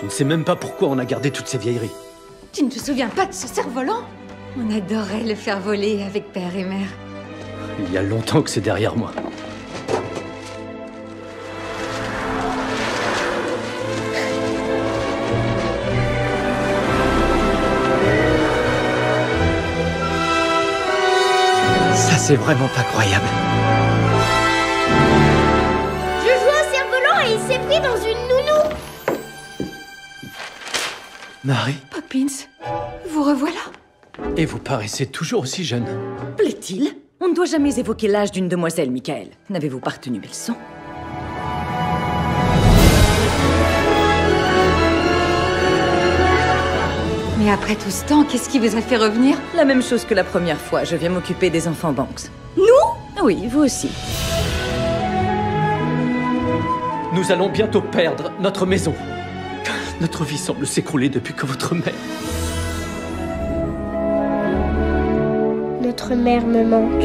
Je ne sais même pas pourquoi on a gardé toutes ces vieilleries. Tu ne te souviens pas de ce cerf-volant? On adorait le faire voler avec père et mère. Il y a longtemps que c'est derrière moi. Ça, c'est vraiment pas croyable. Je joue au cerf-volant et il s'est pris dans une nounou. Marie, Poppins, vous revoilà. et vous paraissez toujours aussi jeune. Plaît-il? On ne doit jamais évoquer l'âge d'une demoiselle, Michael. N'avez-vous pas retenu mes leçons? Mais après tout ce temps, qu'est-ce qui vous a fait revenir? La même chose que la première fois, je viens m'occuper des enfants Banks. Nous? Oui, vous aussi. Nous allons bientôt perdre notre maison. Notre vie semble s'écrouler depuis que votre mère... Notre mère me manque.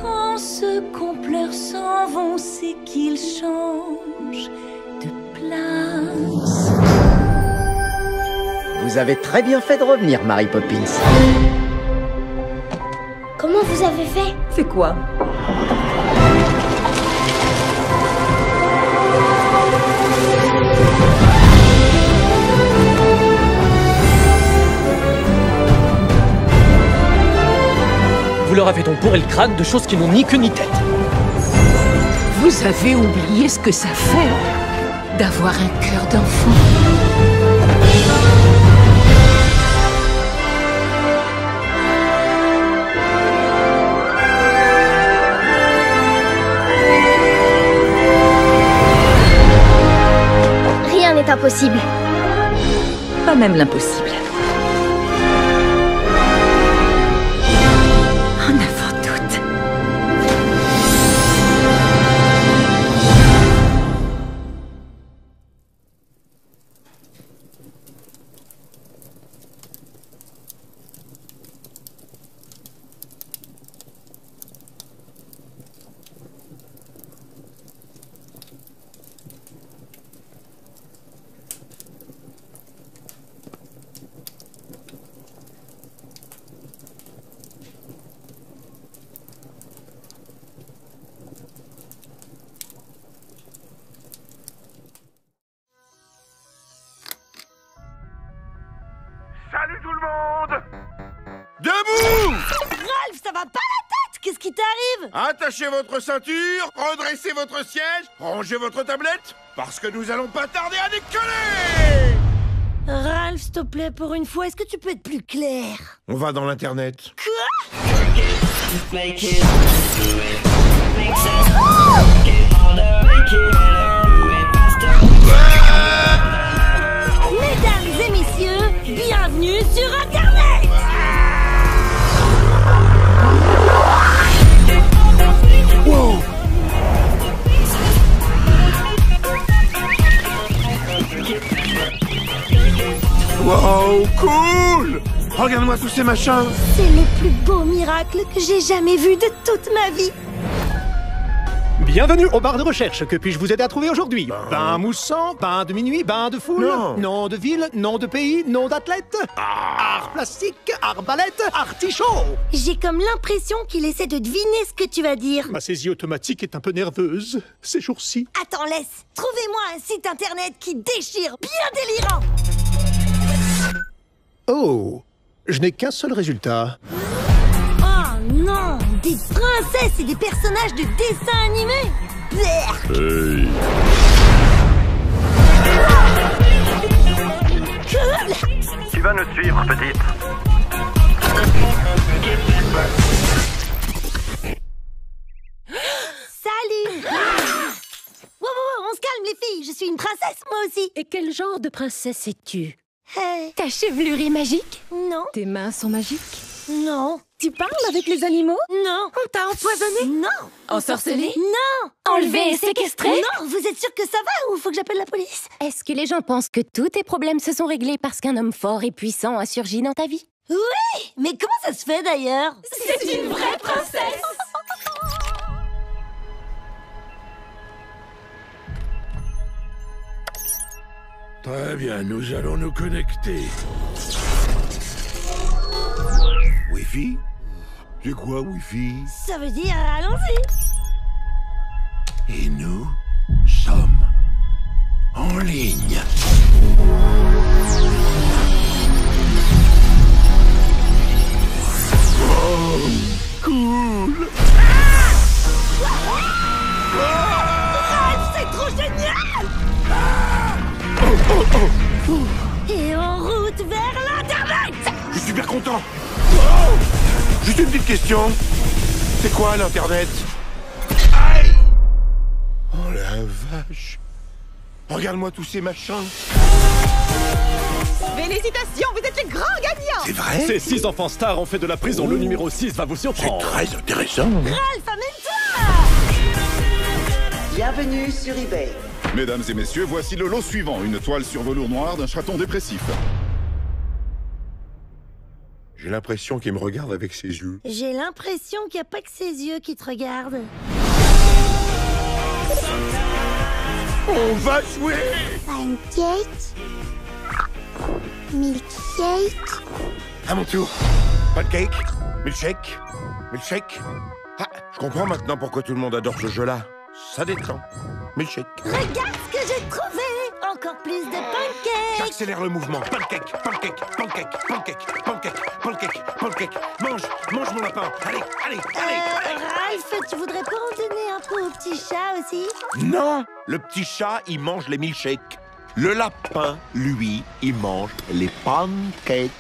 Quand ceux qu'on pleure s'en vont, c'est qu'ils changent de place. Vous avez très bien fait de revenir, Mary Poppins. Comment vous avez fait? Fais quoi? Vous leur avez donc bourré le crâne de choses qui n'ont ni queue ni tête. Vous avez oublié ce que ça fait d'avoir un cœur d'enfant. Rien n'est impossible. Pas même l'impossible. En avant doute. Salut tout le monde! Debout! Ralph, ça va pas la tête? Qu'est-ce qui t'arrive? Attachez votre ceinture, redressez votre siège, rangez votre tablette, parce que nous allons pas tarder à décoller! Ralph, s'il te plaît, pour une fois, est-ce que tu peux être plus clair? On va dans l'internet. Quoi? Mesdames et messieurs, bienvenue sur Internet! Wow! Wow, cool! Regarde-moi tous ces machins! C'est le plus beau miracle que j'ai jamais vu de toute ma vie! Bienvenue au bar de recherche. Que puis-je vous aider à trouver aujourd'hui? Bain moussant, bain de minuit, bain de foule, Non. nom de ville, nom de pays, nom d'athlète, art plastique, arbalète, artichaut. J'ai comme l'impression qu'il essaie de deviner ce que tu vas dire. Ma saisie automatique est un peu nerveuse ces jours-ci. Attends, laisse. Trouvez-moi un site internet qui déchire, bien délirant. Oh, je n'ai qu'un seul résultat. Oh non, des princesses et des personnages de dessins animés. Blech. Tu vas nous suivre, petite. Salut. Wow, on se calme les filles, je suis une princesse moi aussi. Et quel genre de princesse es-tu? Ta chevelure est magique? Non, Tes mains sont magiques? non, Tu parles avec les animaux? non, On t'a empoisonné? non, Ensorcelé? non. Enlevé et séquestré? Non, vous êtes sûr que ça va ou faut que j'appelle la police? Est-ce que les gens pensent que tous tes problèmes se sont réglés parce qu'un homme fort et puissant a surgi dans ta vie? Oui, mais comment ça se fait d'ailleurs? C'est une vraie princesse! Très bien, nous allons nous connecter. Wi-Fi? C'est quoi, Wi-Fi? Ça veut dire allons-y. Et nous sommes en ligne. Oh, cool! C'est trop génial! Et en route vers l'Internet! Je suis super content! Oh, juste une petite question. C'est quoi l'Internet? Aïe! Oh la vache! Regarde-moi tous ces machins! Félicitations, vous êtes les grands gagnants! C'est vrai? Ces 6 enfants stars ont fait de la prison. Le numéro 6 va vous surprendre. C'est très intéressant. Ralph, amène-toi! Bienvenue sur eBay. Mesdames et messieurs, voici le lot suivant. Une toile sur velours noir d'un chaton dépressif. J'ai l'impression qu'il me regarde avec ses yeux. J'ai l'impression qu'il n'y a pas que ses yeux qui te regardent. On va jouer! Pancake. Milkshake. À mon tour. Pancake. Milkshake. Milkshake. Ah, je comprends maintenant pourquoi tout le monde adore ce jeu-là. Ça détend. Milkshake. Regarde ce que j'ai trouvé! Encore plus de pancakes! J'accélère le mouvement. Pancake, pancake, pancake, pancake, pancake, pancake, pancake. Mange mon lapin. Allez. Ralph, tu voudrais pas en donner un peu au petit chat aussi? Non, le petit chat, il mange les milkshakes. Le lapin, lui, il mange les pancakes.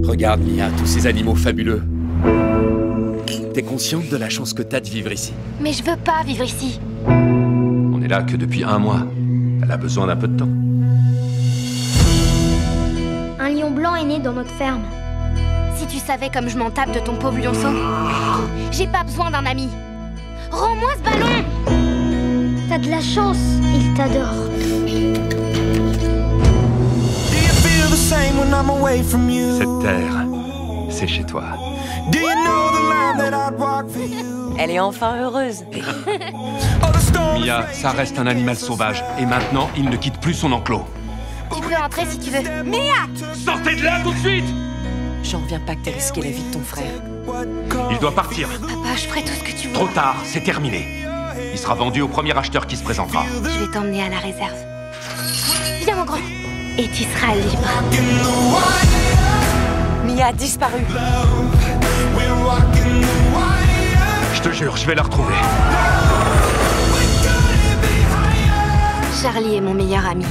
Regarde, Mia, tous ces animaux fabuleux. T'es consciente de la chance que t'as de vivre ici? Mais je veux pas vivre ici. On est là que depuis 1 mois. Elle a besoin d'un peu de temps. Un lion blanc est né dans notre ferme. Si tu savais comme je m'en tape de ton pauvre lionceau. J'ai pas besoin d'un ami. Rends-moi ce ballon! T'as de la chance, il t'adore. Cette terre, c'est chez toi. Elle est enfin heureuse. Mia, ça reste un animal sauvage. Et maintenant, il ne quitte plus son enclos. Tu peux entrer si tu veux. Mia! Sortez de là tout de suite! J'en reviens pas que t'aies risqué la vie de ton frère. Il doit partir. Papa, je ferai tout ce que tu veux. Trop tard, c'est terminé. Il sera vendu au premier acheteur qui se présentera. Je vais t'emmener à la réserve. Viens, mon grand. Et tu seras libre. Mia a disparu. Je te jure, je vais la retrouver. Charlie est mon meilleur ami.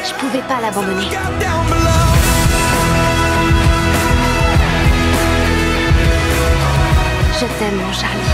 Je pouvais pas l'abandonner. Je t'aime, mon Charlie.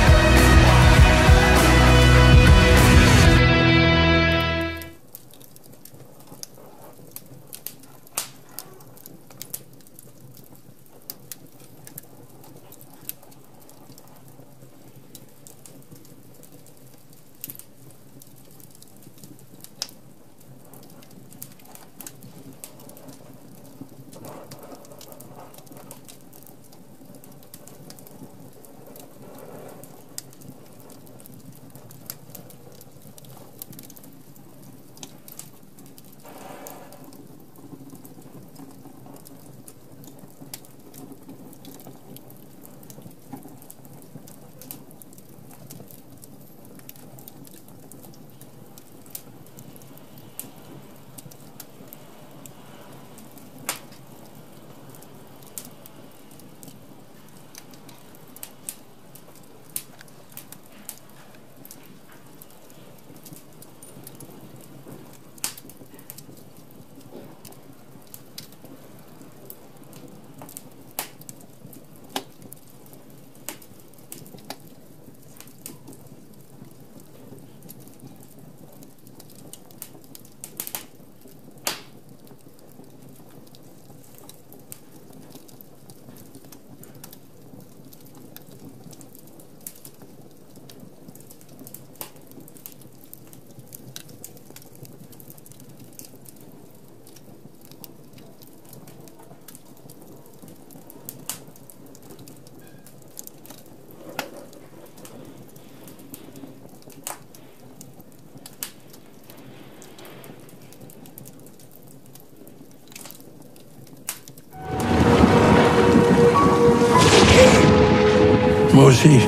Merci.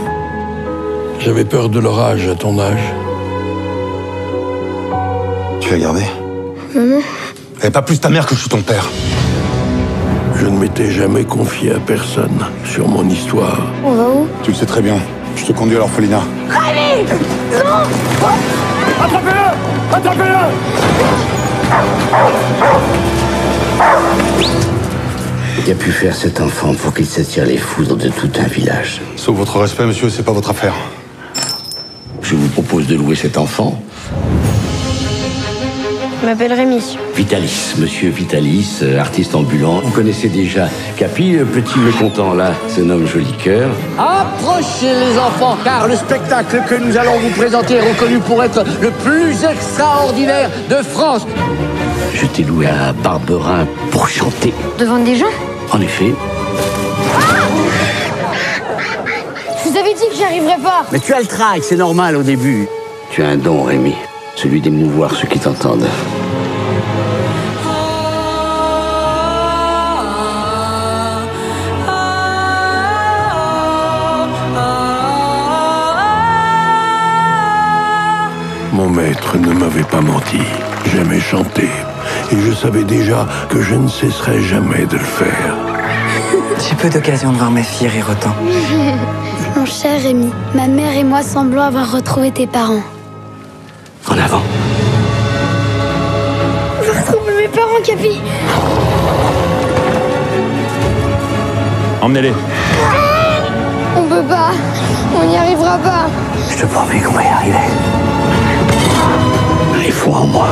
J'avais peur de l'orage à ton âge. Tu l'as gardé? Maman. Elle est pas plus ta mère que je suis ton père. Je ne m'étais jamais confié à personne sur mon histoire. On va où? Tu le sais très bien. Je te conduis à l'orphelinat. Rémi! Non! Attrapez-le! Attrapez-le! Qui a pu faire cet enfant pour qu'il s'attire les foudres de tout un village? Sauf votre respect, monsieur, c'est pas votre affaire. Je vous propose de louer cet enfant. Je m'appelle Rémi. Vitalis, monsieur Vitalis, artiste ambulant. Vous connaissez déjà Capi, le petit mécontent là, se nomme Joli Cœur. Approchez les enfants, car le spectacle que nous allons vous présenter est reconnu pour être le plus extraordinaire de France. Je t'ai loué à Barberin pour chanter. Devant des gens? En effet. Je vous avais dit que j'y arriverais pas. Mais tu as le trac, c'est normal au début. Tu as un don, Rémi, celui d'émouvoir ceux qui t'entendent. Mon maître ne m'avait pas menti. J'aimais chanter. Et je savais déjà que je ne cesserais jamais de le faire. J'ai peu d'occasion de voir ma fille rire autant. Mon cher Rémi, ma mère et moi semblons avoir retrouvé tes parents. En avant. Je retrouve mes parents, Capi. Emmenez-les. On peut pas. On n'y arrivera pas. Je te promets qu'on va y arriver. Il faut en moi.